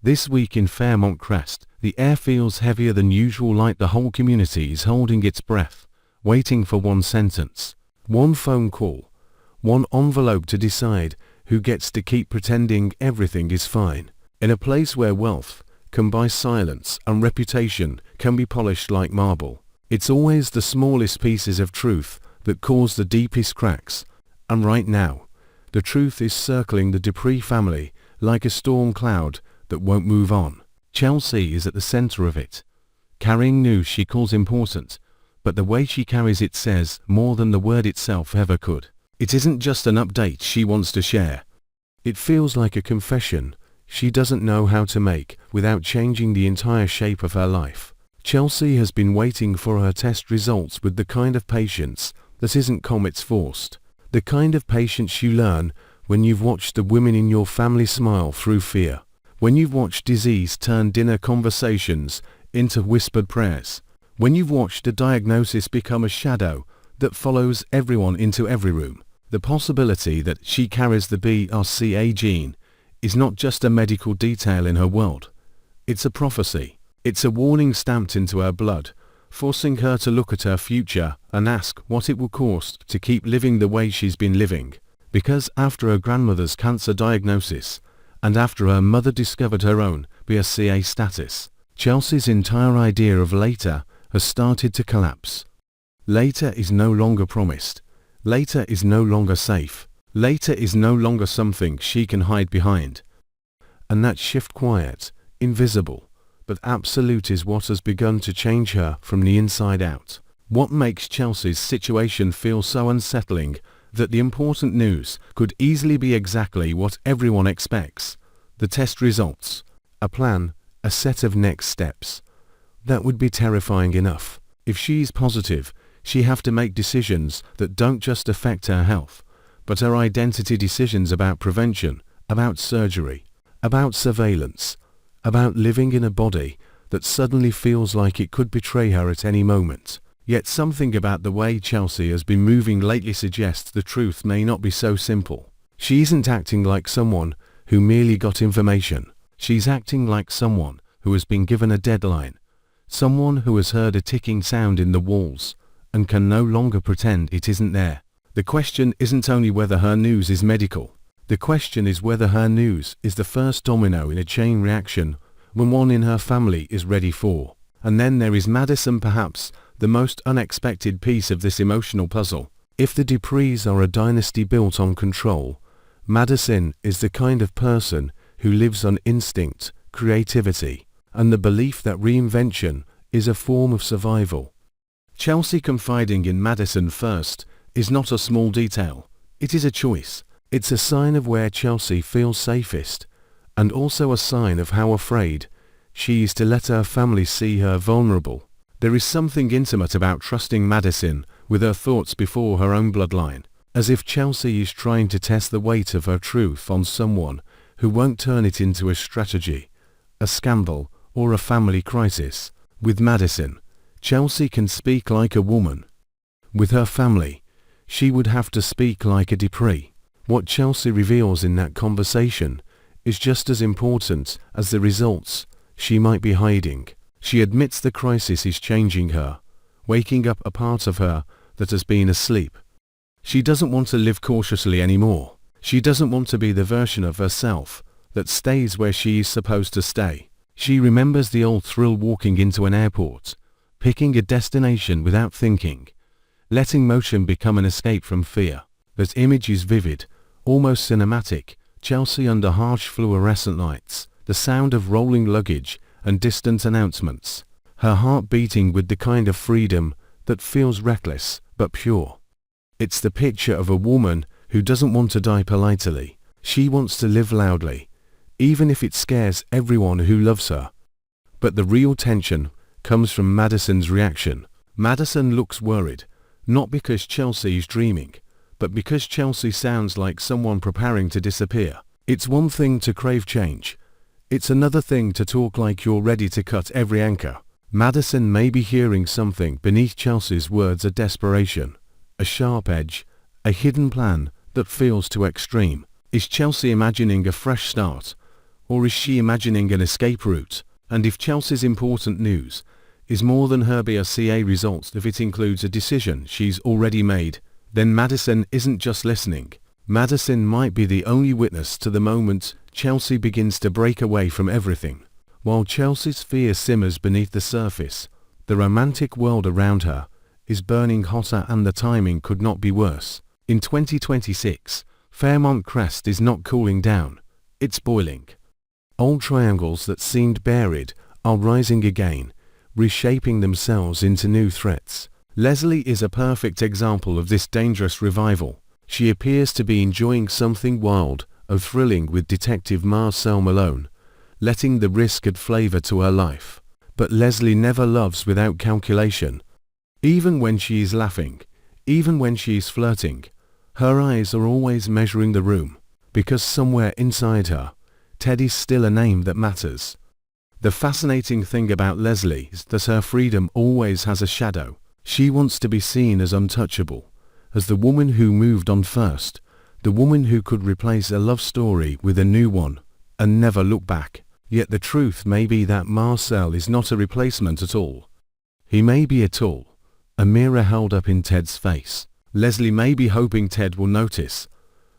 This week in Fairmont Crest, the air feels heavier than usual, like the whole community is holding its breath, waiting for one sentence, one phone call, one envelope to decide who gets to keep pretending everything is fine. In a place where wealth, can buy silence, and reputation can be polished like marble, it's always the smallest pieces of truth that cause the deepest cracks. And right now, the truth is circling the Dupree family like a storm cloud that won't move on. Chelsea is at the center of it, carrying news she calls important, but the way she carries it says more than the word itself ever could. It isn't just an update she wants to share. It feels like a confession she doesn't know how to make without changing the entire shape of her life. Chelsea has been waiting for her test results with the kind of patience that isn't comets forced, the kind of patience you learn when you've watched the women in your family smile through fear, when you've watched disease turn dinner conversations into whispered prayers, when you've watched a diagnosis become a shadow that follows everyone into every room. The possibility that she carries the BRCA gene is not just a medical detail in her world. It's a prophecy. It's a warning stamped into her blood, forcing her to look at her future and ask what it will cost to keep living the way she's been living. Because after her grandmother's cancer diagnosis, and after her mother discovered her own BRCA status, Chelsea's entire idea of later has started to collapse. Later is no longer promised. Later is no longer safe. Later is no longer something she can hide behind. And that shift, quiet, invisible, but absolute, is what has begun to change her from the inside out. What makes Chelsea's situation feel so unsettling that the important news could easily be exactly what everyone expects: the test results, a plan, a set of next steps. That would be terrifying enough. If she's positive, she have to make decisions that don't just affect her health, but her identity, decisions about prevention, about surgery, about surveillance, about living in a body that suddenly feels like it could betray her at any moment. Yet something about the way Chelsea has been moving lately suggests the truth may not be so simple. She isn't acting like someone who merely got information. She's acting like someone who has been given a deadline, someone who has heard a ticking sound in the walls and can no longer pretend it isn't there. The question isn't only whether her news is medical. The question is whether her news is the first domino in a chain reaction when one in her family is ready for. And then there is Madison, perhaps the most unexpected piece of this emotional puzzle. If the Duprees are a dynasty built on control, Madison is the kind of person who lives on instinct, creativity, and the belief that reinvention is a form of survival. Chelsea confiding in Madison first is not a small detail. It is a choice. It's a sign of where Chelsea feels safest, and also a sign of how afraid she is to let her family see her vulnerable. There is something intimate about trusting Madison with her thoughts before her own bloodline, as if Chelsea is trying to test the weight of her truth on someone who won't turn it into a strategy, a scandal, or a family crisis. With Madison, Chelsea can speak like a woman. With her family, she would have to speak like a Dupree. What Chelsea reveals in that conversation is just as important as the results she might be hiding. She admits the crisis is changing her, waking up a part of her that has been asleep. She doesn't want to live cautiously anymore. She doesn't want to be the version of herself that stays where she is supposed to stay. She remembers the old thrill walking into an airport, picking a destination without thinking, letting motion become an escape from fear. That image is vivid, almost cinematic. Chelsea under harsh fluorescent lights, the sound of rolling luggage and distant announcements, her heart beating with the kind of freedom that feels reckless but pure. It's the picture of a woman who doesn't want to die politely. She wants to live loudly, even if it scares everyone who loves her. But the real tension comes from Madison's reaction. Madison looks worried, not because Chelsea is dreaming, but because Chelsea sounds like someone preparing to disappear. It's one thing to crave change. It's another thing to talk like you're ready to cut every anchor. Madison may be hearing something beneath Chelsea's words: a desperation, a sharp edge, a hidden plan that feels too extreme. Is Chelsea imagining a fresh start, Or is she imagining an escape route? And if Chelsea's important news is more than her BRCA results, if it includes a decision she's already made, then Madison isn't just listening. Madison might be the only witness to the moment Chelsea begins to break away from everything. While Chelsea's fear simmers beneath the surface, the romantic world around her is burning hotter, and the timing could not be worse. In 2026, Fairmont Crest is not cooling down, it's boiling. Old triangles that seemed buried are rising again, reshaping themselves into new threats. Leslie is a perfect example of this dangerous revival. She appears to be enjoying something wild and thrilling with Detective Marcel Malone, letting the risk add flavor to her life. But Leslie never loves without calculation. Even when she is laughing, even when she is flirting, her eyes are always measuring the room, because somewhere inside her, Ted is still a name that matters. The fascinating thing about Leslie is that her freedom always has a shadow. She wants to be seen as untouchable, as the woman who moved on first, the woman who could replace a love story with a new one, and never look back. Yet the truth may be that Marcel is not a replacement at all. He may be a tool, a mirror held up in Ted's face. Leslie may be hoping Ted will notice,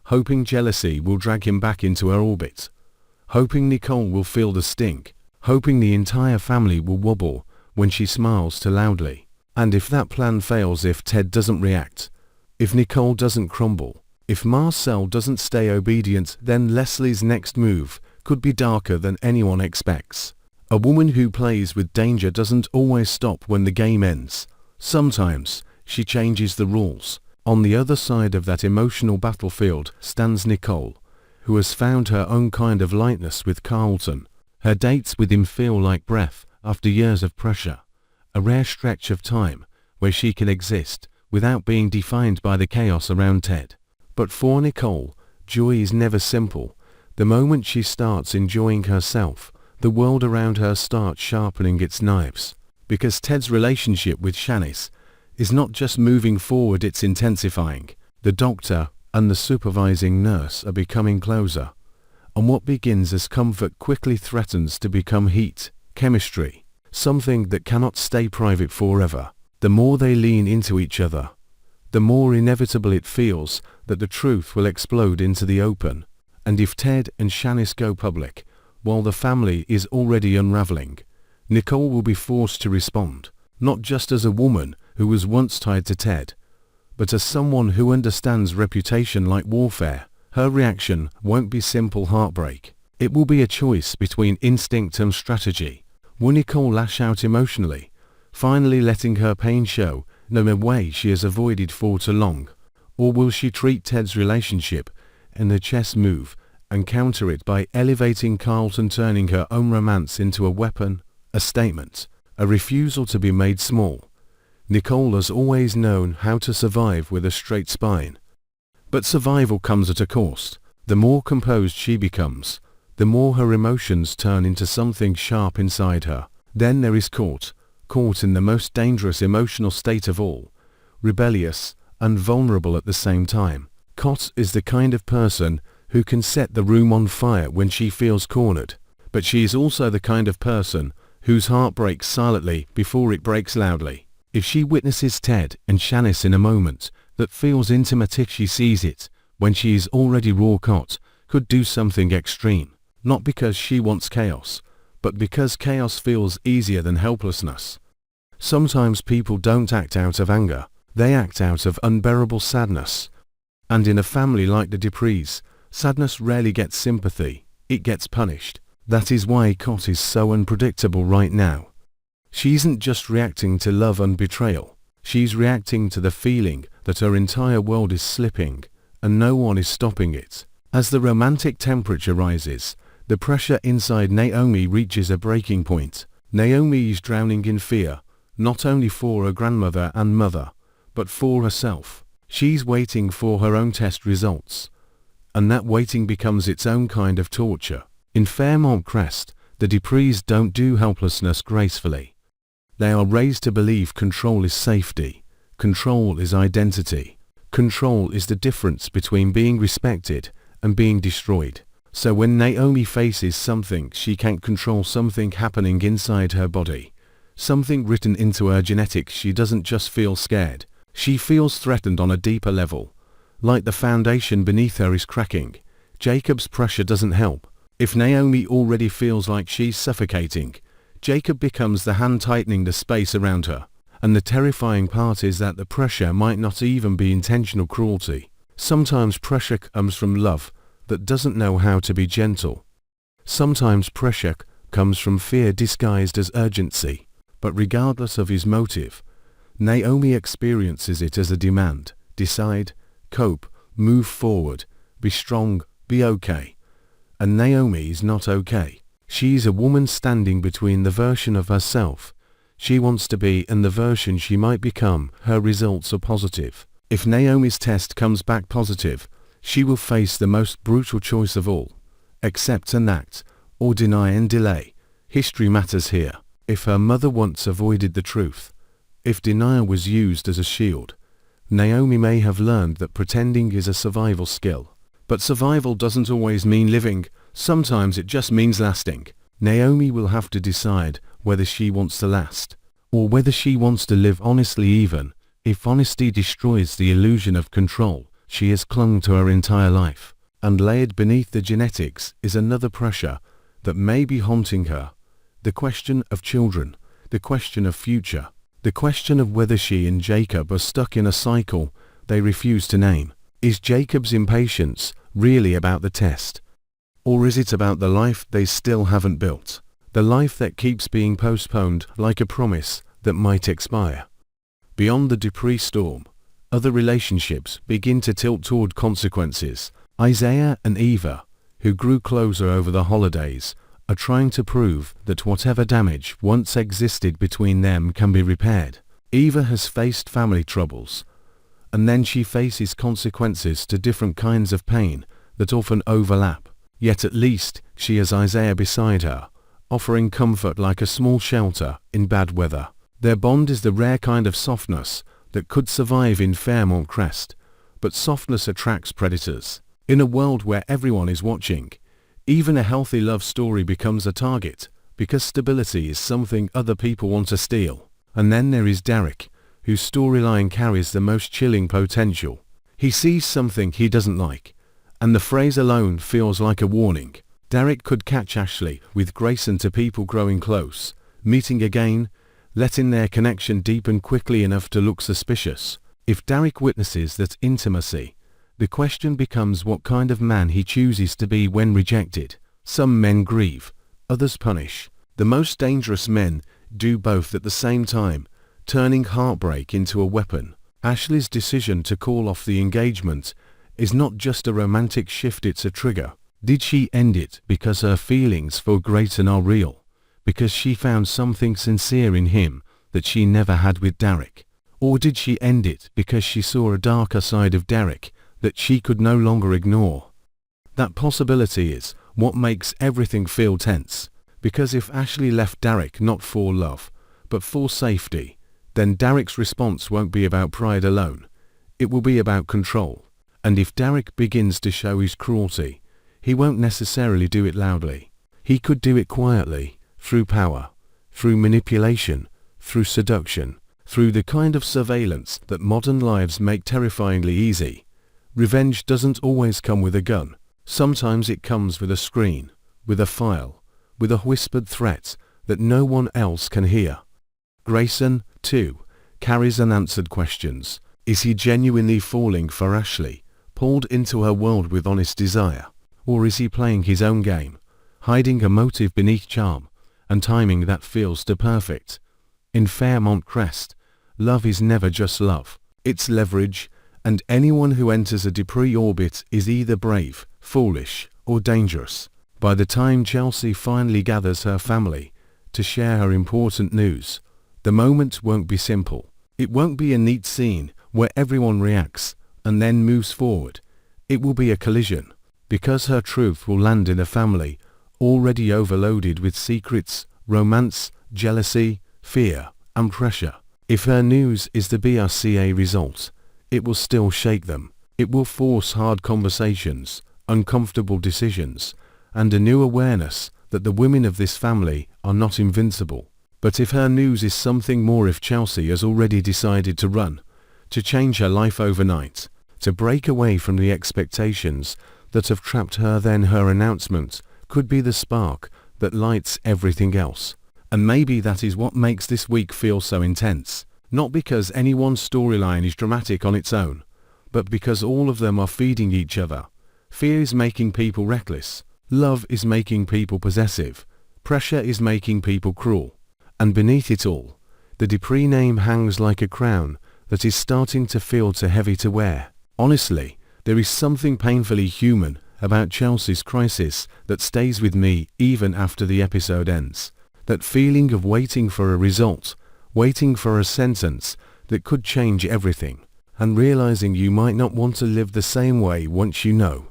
hoping jealousy will drag him back into her orbit, hoping Nicole will feel the stink, hoping the entire family will wobble when she smiles too loudly. And if that plan fails, if Ted doesn't react, if Nicole doesn't crumble, if Marcel doesn't stay obedient, then Leslie's next move could be darker than anyone expects. A woman who plays with danger doesn't always stop when the game ends. Sometimes she changes the rules. On the other side of that emotional battlefield stands Nicole, who has found her own kind of lightness with Carlton. Her dates with him feel like breath after years of pressure, a rare stretch of time where she can exist without being defined by the chaos around Ted. But for Nicole, joy is never simple. The moment she starts enjoying herself, the world around her starts sharpening its knives. Because Ted's relationship with Shanice is not just moving forward, it's intensifying. The doctor and the supervising nurse are becoming closer, and what begins as comfort quickly threatens to become heat, chemistry, something that cannot stay private forever. The more they lean into each other, the more inevitable it feels that the truth will explode into the open. And if Ted and Shanice go public, while the family is already unraveling, Nicole will be forced to respond, not just as a woman who was once tied to Ted, but as someone who understands reputation like warfare. Her reaction won't be simple heartbreak. It will be a choice between instinct and strategy. Will Nicole lash out emotionally, finally letting her pain show in a way she has avoided for too long? Or will she treat Ted's relationship in a chess move and counter it by elevating Carlton, turning her own romance into a weapon, a statement, a refusal to be made small? Nicole has always known how to survive with a straight spine. But survival comes at a cost. The more composed she becomes, the more her emotions turn into something sharp inside her. Then there is caught in the most dangerous emotional state of all, rebellious and vulnerable at the same time. Cot is the kind of person who can set the room on fire when she feels cornered, but she is also the kind of person whose heart breaks silently before it breaks loudly. If she witnesses Ted and Shanice in a moment that feels intimate, if she sees it when she is already raw, Cot could do something extreme, not because she wants chaos, but because chaos feels easier than helplessness. Sometimes people don't act out of anger, they act out of unbearable sadness. And in a family like the Duprees, sadness rarely gets sympathy, it gets punished. That is why Cot is so unpredictable right now. She isn't just reacting to love and betrayal, she's reacting to the feeling that her entire world is slipping, and no one is stopping it. As the romantic temperature rises, the pressure inside Naomi reaches a breaking point. Naomi is drowning in fear, not only for her grandmother and mother, but for herself. She's waiting for her own test results, and that waiting becomes its own kind of torture. In Fairmont Crest, the Duprees don't do helplessness gracefully. They are raised to believe control is safety, control is identity, control is the difference between being respected and being destroyed. So when Naomi faces something she can't control, something happening inside her body, something written into her genetics, she doesn't just feel scared. She feels threatened on a deeper level. Like the foundation beneath her is cracking. Jacob's pressure doesn't help. If Naomi already feels like she's suffocating, Jacob becomes the hand tightening the space around her. And the terrifying part is that the pressure might not even be intentional cruelty. Sometimes pressure comes from love that doesn't know how to be gentle. Sometimes pressure comes from fear disguised as urgency. But regardless of his motive, Naomi experiences it as a demand. Decide, cope, move forward, be strong, be okay. And Naomi is not okay. She is a woman standing between the version of herself she wants to be and the version she might become. Her results are positive. If Naomi's test comes back positive, she will face the most brutal choice of all. Accept and act, or deny and delay. History matters here. If her mother once avoided the truth, if denial was used as a shield, Naomi may have learned that pretending is a survival skill. But survival doesn't always mean living. Sometimes it just means lasting. Naomi will have to decide whether she wants to last, or whether she wants to live honestly, even if honesty destroys the illusion of control she has clung to her entire life. And layered beneath the genetics is another pressure that may be haunting her. The question of children, the question of future, the question of whether she and Jacob are stuck in a cycle they refuse to name. Is Jacob's impatience really about the test? Or is it about the life they still haven't built? The life that keeps being postponed, like a promise that might expire. Beyond the Dupree storm, other relationships begin to tilt toward consequences. Isaiah and Eva, who grew closer over the holidays, are trying to prove that whatever damage once existed between them can be repaired. Eva has faced family troubles, and then she faces consequences to different kinds of pain that often overlap. Yet at least she has Isaiah beside her, offering comfort like a small shelter in bad weather. Their bond is the rare kind of softness that could survive in Fairmont Crest, but softness attracts predators. In a world where everyone is watching, even a healthy love story becomes a target, because stability is something other people want to steal. And then there is Derek, whose storyline carries the most chilling potential. He sees something he doesn't like, and the phrase alone feels like a warning. Derek could catch Ashley with Grayson to people growing close, meeting again, letting their connection deepen quickly enough to look suspicious. If Derek witnesses that intimacy, the question becomes what kind of man he chooses to be when rejected. Some men grieve, others punish. The most dangerous men do both at the same time, turning heartbreak into a weapon. Ashley's decision to call off the engagement is not just a romantic shift, it's a trigger. Did she end it because her feelings for Grayson are real? Because she found something sincere in him that she never had with Derek? Or did she end it because she saw a darker side of Derek that she could no longer ignore? That possibility is what makes everything feel tense. Because if Ashley left Derek not for love, but for safety, then Derek's response won't be about pride alone. It will be about control. And if Derek begins to show his cruelty, he won't necessarily do it loudly. He could do it quietly, through power, through manipulation, through seduction, through the kind of surveillance that modern lives make terrifyingly easy. Revenge doesn't always come with a gun. Sometimes it comes with a screen, with a file, with a whispered threat that no one else can hear. Grayson, too, carries unanswered questions. Is he genuinely falling for Ashley, pulled into her world with honest desire? Or is he playing his own game, hiding a motive beneath charm and timing that feels too perfect? In Fairmont Crest, love is never just love. It's leverage, and anyone who enters a Dupree orbit is either brave, foolish, or dangerous. By the time Chelsea finally gathers her family to share her important news, the moment won't be simple. It won't be a neat scene where everyone reacts and then moves forward. It will be a collision, because her truth will land in a family already overloaded with secrets, romance, jealousy, fear, and pressure. If her news is the BRCA result, it will still shake them. It will force hard conversations, uncomfortable decisions, and a new awareness that the women of this family are not invincible. But if her news is something more, if Chelsea has already decided to run, to change her life overnight, to break away from the expectations that have trapped her, then her announcement could be the spark that lights everything else. And maybe that is what makes this week feel so intense. Not because any one storyline is dramatic on its own, but because all of them are feeding each other. Fear is making people reckless. Love is making people possessive. Pressure is making people cruel. And beneath it all, the Dupree name hangs like a crown that is starting to feel too heavy to wear. Honestly, there is something painfully human about Chelsea's crisis that stays with me even after the episode ends. That feeling of waiting for a result, waiting for a sentence that could change everything, and realizing you might not want to live the same way once you know.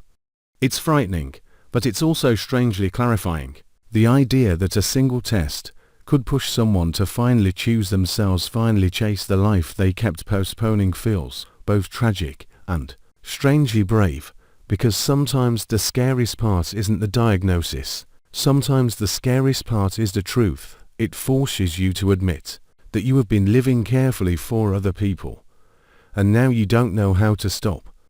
It's frightening, but it's also strangely clarifying. The idea that a single test could push someone to finally choose themselves, finally chase the life they kept postponing, feels both tragic and strangely brave, because sometimes the scariest part isn't the diagnosis. Sometimes the scariest part is the truth. It forces you to admit that you have been living carefully for other people, and now you don't know how to stop.